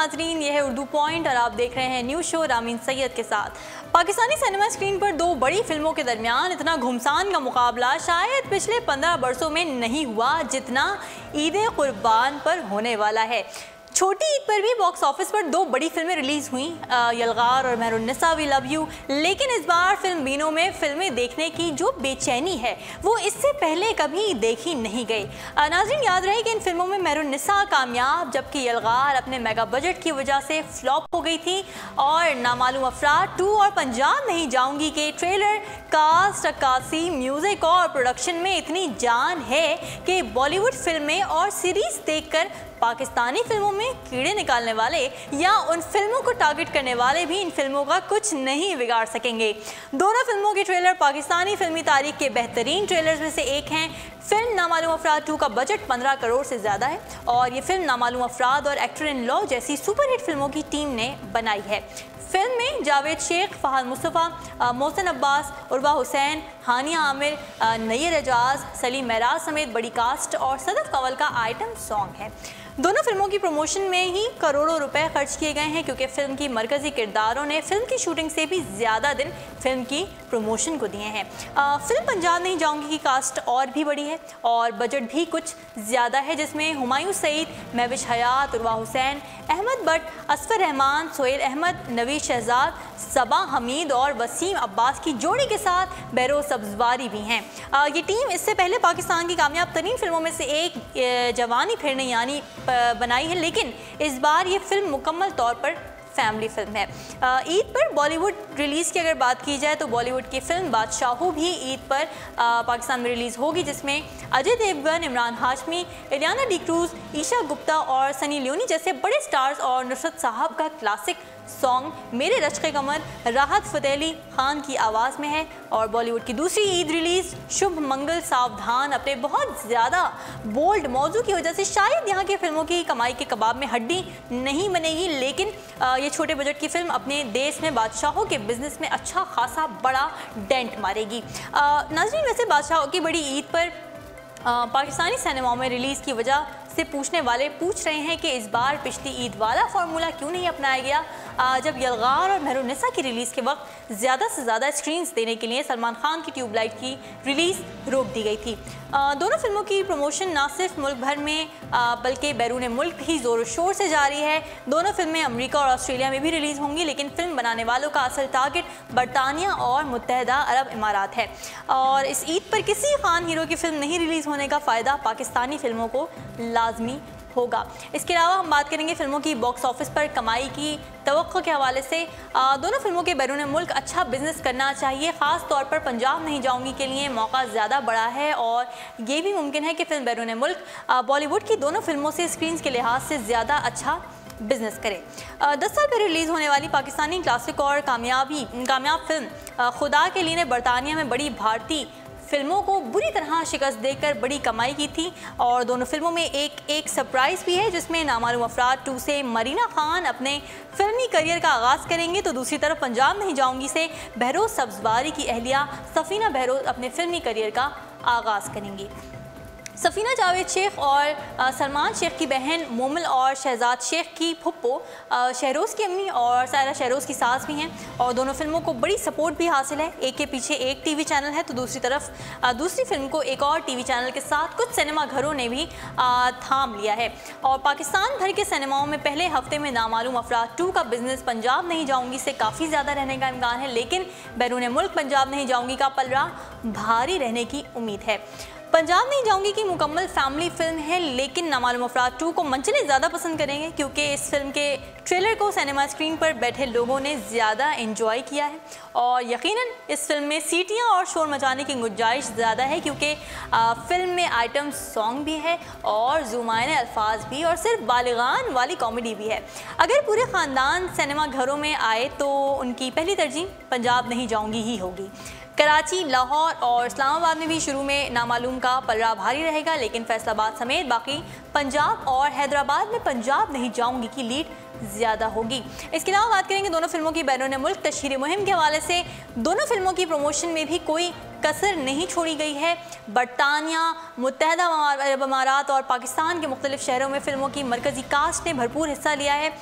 नाजरीन, यह है उर्दू पॉइंट और आप देख रहे हैं न्यूज़ शो रामीन सैयद के साथ। पाकिस्तानी सिनेमा स्क्रीन पर दो बड़ी फिल्मों के दरमियान इतना घुमसान का मुकाबला शायद पिछले 15 बरसों में नहीं हुआ जितना ईद कुर्बान पर होने वाला है। छोटी ईद पर भी बॉक्स ऑफिस पर दो बड़ी फिल्में रिलीज़ हुई, यलगार और मेहरुन्निसा वी लव यू। लेकिन इस बार फिल्म बीनों में फिल्में देखने की जो बेचैनी है वो इससे पहले कभी देखी नहीं गई। नाज़रीन, याद रहे कि इन फिल्मों में मेहरुन्निसा कामयाब जबकि यलगार अपने मेगा बजट की वजह से फ्लॉप हो गई थी। और नामालूम अफराद 2 और पंजाब नहीं जाऊंगी के ट्रेलर, कास्ट, अक्कासी, म्यूज़िक और प्रोडक्शन में इतनी जान है कि बॉलीवुड फिल्में और सीरीज़ देखकर पाकिस्तानी फिल्मों में कीड़े निकालने वाले या उन फिल्मों को टारगेट करने वाले भी इन फिल्मों का कुछ नहीं बिगाड़ सकेंगे। दोनों फिल्मों के ट्रेलर पाकिस्तानी फिल्मी तारीख के बेहतरीन ट्रेलर्स में से एक हैं। फिल्म नामालूम अफराद 2 का बजट 15 करोड़ से ज़्यादा है और ये फिल्म नामालूम अफराद और एक्टर इन लॉ जैसी सुपरहिट फिल्मों की टीम ने बनाई है। फिल्म में जावेद शेख, फहद मुस्तफ़ा, मोहसिन अब्बास, उर्वा हुसैन, हानिया आमिर, नय्यर एजाज, सलीम महराज समेत बड़ी कास्ट और सदफ कंवल का आइटम सॉन्ग है। दोनों फिल्मों की प्रमोशन में ही करोड़ों रुपए खर्च किए गए हैं क्योंकि फिल्म की मरकजी किरदारों ने फिल्म की शूटिंग से भी ज़्यादा दिन फिल्म की प्रमोशन को दिए हैं। फिल्म पंजाब नहीं जाऊंगी की कास्ट और भी बड़ी है और बजट भी कुछ ज़्यादा है, जिसमें हुमायूं सईद, महविश हयात, उर्वा हुसैन, अहमद बट, असफर रहमान, सोहेल अहमद, नवीद शहजाद, सबा हमीद और वसीम अब्बास की जोड़ी के साथ बैरो सब्जवारी भी हैं। ये टीम इससे पहले पाकिस्तान की कामयाब तरीन फिल्मों में से एक जवानी फिरने यानी बनाई है, लेकिन इस बार ये फिल्म मुकम्मल तौर पर फैमिली फिल्म है। ईद पर बॉलीवुड रिलीज़ की अगर बात की जाए तो बॉलीवुड की फिल्म बादशाहू भी ईद पर पाकिस्तान में रिलीज़ होगी, जिसमें अजय देवगन, इमरान हाशमी, इलियाना डिक्रूज, ईशा गुप्ता और सनी लियोनी जैसे बड़े स्टार्स और नुसरत साहब का क्लासिक सॉन्ग मेरे रश्के कमर राहत फ़तेह अली खान की आवाज़ में है। और बॉलीवुड की दूसरी ईद रिलीज़ शुभ मंगल सावधान अपने बहुत ज़्यादा बोल्ड मौजू की वजह से शायद यहाँ की फिल्मों की कमाई के कबाब में हड्डी नहीं बनेगी, लेकिन ये छोटे बजट की फिल्म अपने देश में बादशाहों के बिजनेस में अच्छा खासा बड़ा डेंट मारेगी। नाज़रीन, वैसे बादशाहों की बड़ी ईद पर पाकिस्तानी सिनेमाओं में रिलीज़ की वजह से पूछने वाले पूछ रहे हैं कि इस बार पिछली ईद वाला फार्मूला क्यों नहीं अपनाया गया, जब यलगार और मेहरुन्निसा की रिलीज़ के वक्त ज़्यादा से ज़्यादा स्क्रीन्स देने के लिए सलमान खान की ट्यूबलाइट की रिलीज़ रोक दी गई थी। दोनों फिल्मों की प्रमोशन ना सिर्फ मुल्क भर में बल्कि बैरून मुल्क भी ज़ोर शोर से जारी है। दोनों फिल्में अमेरिका और ऑस्ट्रेलिया में भी रिलीज़ होंगी, लेकिन फिल्म बनाने वालों का असल टारगेट बरतानिया और मुत्तहदा अरब इमारात है। और इस ईद पर किसी खान हीरो की फिल्म नहीं रिलीज़ होने का फ़ायदा पाकिस्तानी फिल्मों को लाजमी होगा। इसके अलावा हम बात करेंगे फिल्मों की बॉक्स ऑफिस पर कमाई की तवक्को के हवाले से। दोनों फिल्मों के बैरून मुल्क अच्छा बिजनेस करना चाहिए, ख़ास तौर पर पंजाब नहीं जाऊंगी के लिए मौका ज़्यादा बड़ा है और ये भी मुमकिन है कि फिल्म बैरून मुल्क बॉलीवुड की दोनों फिल्मों से स्क्रीन्स के लिहाज से ज़्यादा अच्छा बिजनेस करे। 10 साल पहले रिलीज़ होने वाली पाकिस्तानी क्लासिक और कामयाब फिल्म खुदा के लिए ने बरतानिया में बड़ी भारतीय फिल्मों को बुरी तरह शिकस्त देकर बड़ी कमाई की थी। और दोनों फिल्मों में एक सरप्राइज़ भी है, जिसमें नामालूम अफराद 2 से मरीना खान अपने फिल्मी करियर का आगाज़ करेंगे तो दूसरी तरफ पंजाब नहीं जाऊंगी से बहरोज़ सब्जवारी की अहलिया सफ़ीना बहरोज़ अपने फिल्मी करियर का आगाज़ करेंगी। सफ़ीना जावेद शेख और सलमान शेख की बहन मोमिल और शहजाद शेख की फुप्पो शहरोज़ की अम्मी और सायरा शहरोज़ की सास भी हैं और दोनों फिल्मों को बड़ी सपोर्ट भी हासिल है। एक के पीछे एक टीवी चैनल है तो दूसरी तरफ दूसरी फिल्म को एक और टीवी चैनल के साथ कुछ सिनेमा घरों ने भी थाम लिया है। और पाकिस्तान भर के सिनेमाओं में पहले हफ्ते में नामालूम अफराद 2 का बिजनेस पंजाब नहीं जाऊंगी से काफ़ी ज़्यादा रहने का इम्कान है, लेकिन बैरून मुल्क पंजाब नहीं जाऊंगी का पलड़ा भारी रहने की उम्मीद है। पंजाब नहीं जाऊंगी की मुकम्मल फैमिली फिल्म है, लेकिन नामालूम अफराद 2 को मंचले ज़्यादा पसंद करेंगे क्योंकि इस फिल्म के ट्रेलर को सिनेमा स्क्रीन पर बैठे लोगों ने ज़्यादा एंजॉय किया है और यकीनन इस फिल्म में सीटियां और शोर मचाने की गुंजाइश ज़्यादा है क्योंकि फिल्म में आइटम सॉन्ग भी है और ज़ुमायने अल्फाज भी और सिर्फ बालिगान वाली कॉमेडी भी है। अगर पूरे ख़ानदान सिनेमा घरों में आए तो उनकी पहली तरजीह पंजाब नहीं जाऊंगी ही होगी। कराची, लाहौर और इस्लामाबाद में भी शुरू में नामालूम का पलड़ा भारी रहेगा, लेकिन फैसलाबाद समेत बाकी पंजाब और हैदराबाद में पंजाब नहीं जाऊंगी की लीड ज़्यादा होगी। इसके अलावा बात करेंगे दोनों फिल्मों की बैरून मुल्क तशहीर मुहिम के हवाले से। दोनों फिल्मों की प्रमोशन में भी कोई कसर नहीं छोड़ी गई है। बरतानिया, मुत्तहदा अरब अमारात और पाकिस्तान के मुख्तलिफ शहरों में फिल्मों की मरकज़ी कास्ट ने भरपूर हिस्सा लिया है।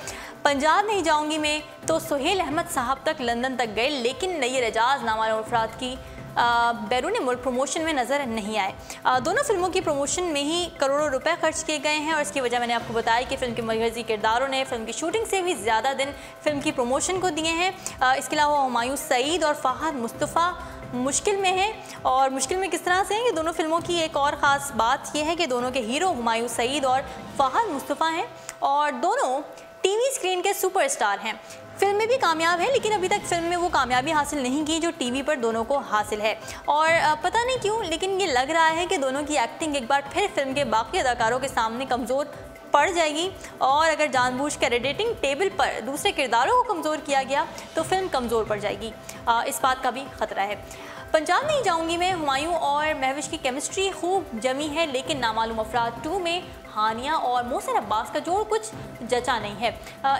पंजाब नहीं जाऊंगी में तो सुहेल अहमद साहब तक लंदन तक गए, लेकिन नय्यर एजाज नामालूम अफराद की बैरून मुल्क प्रमोशन में नज़र नहीं आए। दोनों फिल्मों की प्रमोशन में ही करोड़ों रुपए खर्च किए गए हैं और इसकी वजह मैंने आपको बताया कि फिल्म के मरकज़ी किरदारों ने फिल्म की शूटिंग से भी ज़्यादा दिन फिल्म की प्रमोशन को दिए हैं। इसके अलावा हुमायूं सईद और फ़हद मुस्तफ़ा मुश्किल में हैं, और मुश्किल में किस तरह से हैं कि दोनों फिल्मों की एक और ख़ास बात यह है कि दोनों के हीरो हुमायूं सईद और फ़हद मुस्तफ़ा हैं और दोनों टीवी स्क्रीन के सुपरस्टार हैं। फिल्म में भी कामयाब है, लेकिन अभी तक फिल्म में वो कामयाबी हासिल नहीं की जो टीवी पर दोनों को हासिल है। और पता नहीं क्यों, लेकिन ये लग रहा है कि दोनों की एक्टिंग एक बार फिर फिल्म के बाकी अदाकारों के सामने कमज़ोर पड़ जाएगी, और अगर जानबूझकर रेटिंग टेबल पर दूसरे किरदारों को कमज़ोर किया गया तो फिल्म कमज़ोर पड़ जाएगी। इस बात का भी ख़तरा है। पंजाब नहीं जाऊंगी में हुमायूं और महविश की केमिस्ट्री खूब जमी है, लेकिन नामालूम अफराद 2 में हानिया और मोहसिन अब्बास का जोड़ कुछ जचा नहीं है।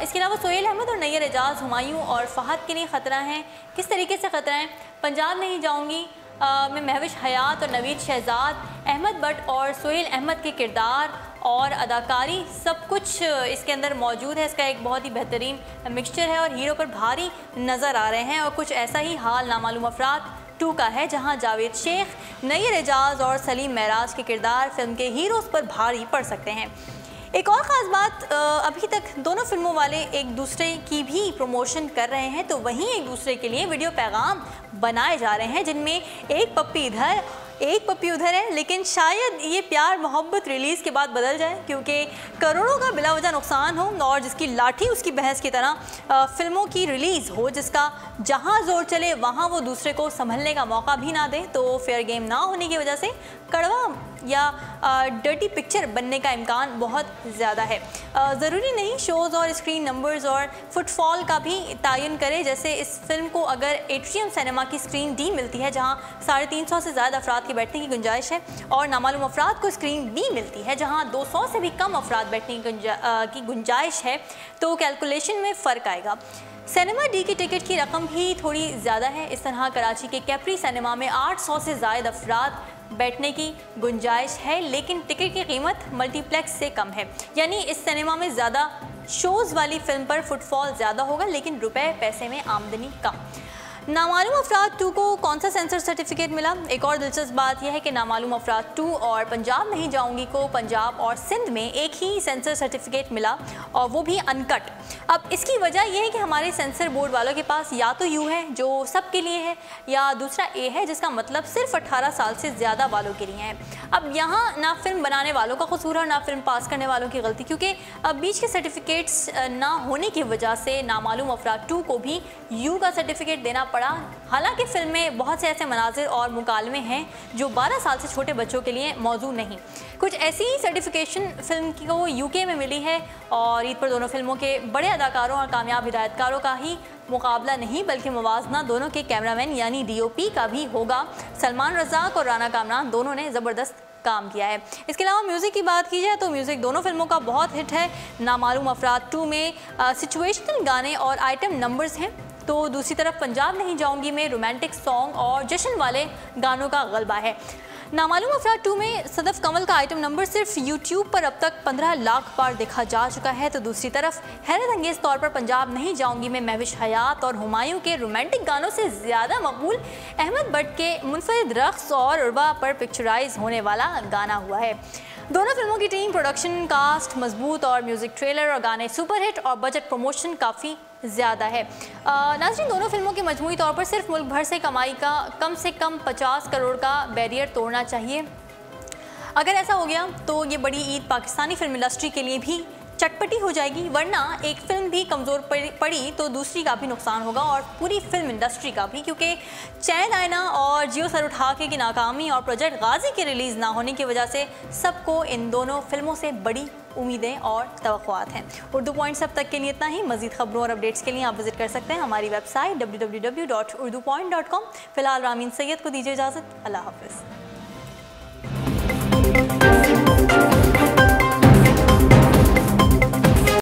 इसके अलावा सुहेल अहमद और नय्यर एजाज हुमायूं और फ़हद के लिए ख़तरा है। किस तरीके से ख़तरा है? पंजाब नहीं जाऊंगी में महविश हयात और नवीद शहजाद, अहमद बट और सुहेल अहमद के किरदार और अदाकारी सब कुछ इसके अंदर मौजूद है। इसका एक बहुत ही बेहतरीन मिक्सचर है और हीरो पर भारी नज़र आ रहे हैं। और कुछ ऐसा ही हाल नामालूम अफराद 2 का है, जहां जावेद शेख, नय्यर एजाज और सलीम महराज के किरदार फिल्म के हीरोज़ पर भारी पड़ सकते हैं। एक और ख़ास बात, अभी तक दोनों फिल्मों वाले एक दूसरे की भी प्रमोशन कर रहे हैं, तो वहीं एक दूसरे के लिए वीडियो पैगाम बनाए जा रहे हैं, जिनमें एक पप्पी इधर एक पप्पी उधर है। लेकिन शायद ये प्यार मोहब्बत रिलीज़ के बाद बदल जाए, क्योंकि करोड़ों का बिला वजह नुकसान हो और जिसकी लाठी उसकी भैंस की तरह फिल्मों की रिलीज़ हो, जिसका जहां जोर चले वहां वो दूसरे को संभलने का मौका भी ना दे, तो फेयर गेम ना होने की वजह से कड़वा या डर्टी पिक्चर बनने का इम्कान बहुत ज़्यादा है। ज़रूरी नहीं शोज़ और स्क्रीन नंबर्स और फुटफॉल का भी तयन करे। जैसे इस फिल्म को अगर एट्रियम सिनेमा की स्क्रीन डी मिलती है, जहां 350 से ज़्यादा अफराद के बैठने की गुंजाइश है, और नामालूम अफराद को स्क्रीन बी मिलती है जहां 200 से भी कम अफराद बैठने की गुंजाइश है, तो कैलकुलेशन में फ़र्क आएगा। सिनेमा डी की टिकट की रकम भी थोड़ी ज़्यादा है। इस तरह कराची के कैप्री सिनेमा में 800 से ज़ायद अफराद बैठने की गुंजाइश है, लेकिन टिकट की कीमत मल्टीप्लेक्स से कम है। यानी इस सिनेमा में ज़्यादा शोज़ वाली फिल्म पर फुटफॉल ज़्यादा होगा, लेकिन रुपए पैसे में आमदनी कम। नामालूम अफराद 2 को कौन सा सेंसर सर्टिफिकेट मिला? एक और दिलचस्प बात यह है कि नामालूम अफराद 2 और पंजाब नहीं जाऊंगी को पंजाब और सिंध में एक ही सेंसर सर्टिफिकेट मिला, और वो भी अनकट। अब इसकी वजह यह है कि हमारे सेंसर बोर्ड वालों के पास या तो यू है जो सबके लिए है, या दूसरा ए है जिसका मतलब सिर्फ 18 साल से ज़्यादा वालों के लिए है। अब यहाँ ना फिल्म बनाने वालों का कसूर है ना फिल्म पास करने वालों की गलती, क्योंकि अब बीच के सर्टिफिकेट्स ना होने की वजह से नामालूम अफराद 2 को भी यू का सर्टिफिकेट देना पड़ा। हालांकि फिल्म में बहुत से ऐसे मनाजिर और मुकालमे हैं जो 12 साल से छोटे बच्चों के लिए मौजूद नहीं। कुछ ऐसी ही सर्टिफिकेशन फिल्म को यूके में मिली है, और ईद पर दोनों फिल्मों के बड़े अदाकारों और कामयाब हिदायतकारों का ही मुकाबला नहीं बल्कि मुवाजना दोनों के कैमरामैन यानी DOP का भी होगा। सलमान रज़ाक और राना कामरान दोनों ने ज़बरदस्त काम किया है। इसके अलावा म्यूज़िक की बात की जाए तो म्यूज़िक दोनों फिल्मों का बहुत हिट है। नामालूम अफराद 2 में सिचुएशनल गाने और आइटम नंबर्स हैं, तो दूसरी तरफ पंजाब नहीं जाऊंगी में रोमांटिक सॉन्ग और जश्न वाले गानों का गलबा है। नामालूम अफराद 2 में सदफ कमल का आइटम नंबर सिर्फ यूट्यूब पर अब तक 15 लाख बार देखा जा चुका है, तो दूसरी तरफ हैरत अंगेज़ तौर पर पंजाब नहीं जाऊंगी में महविश हयात और हुमायूं के रोमांटिक गानों से ज़्यादा मकबूल अहमद बट के मुनफरिद रक़्स और उर्बा पर पिक्चराइज होने वाला गाना हुआ है। दोनों फिल्मों की टीम, प्रोडक्शन, कास्ट मजबूत और म्यूज़िक ट्रेलर और गाने सुपरहिट और बजट प्रमोशन काफ़ी ज़्यादा है। नाज़रीन, दोनों फिल्मों की मजमूई तौर पर सिर्फ मुल्क भर से कमाई का कम से कम 50 करोड़ का बैरियर तोड़ना चाहिए। अगर ऐसा हो गया तो ये बड़ी ईद पाकिस्तानी फिल्म इंडस्ट्री के लिए भी चटपटी हो जाएगी, वरना एक फिल्म भी कमज़ोर पड़ी तो दूसरी का भी नुकसान होगा और पूरी फिल्म इंडस्ट्री का भी, क्योंकि चैन आयना और जियो सर उठा के की नाकामी और प्रोजेक्ट गाजी की रिलीज़ ना होने की वजह से सबको इन दोनों फिल्मों से बड़ी उम्मीदें और तवक्कुआत हैं। उर्दू पॉइंट्स अब तक के लिए इतना ही। मज़ीद खबरों और अपडेट्स के लिए आप विजिट कर सकते हैं हमारी वेबसाइट www.urdupoint.com। फ़िलहाल रामीन सैयद को दीजिए इजाज़त। अल्लाह हाफ़िज़।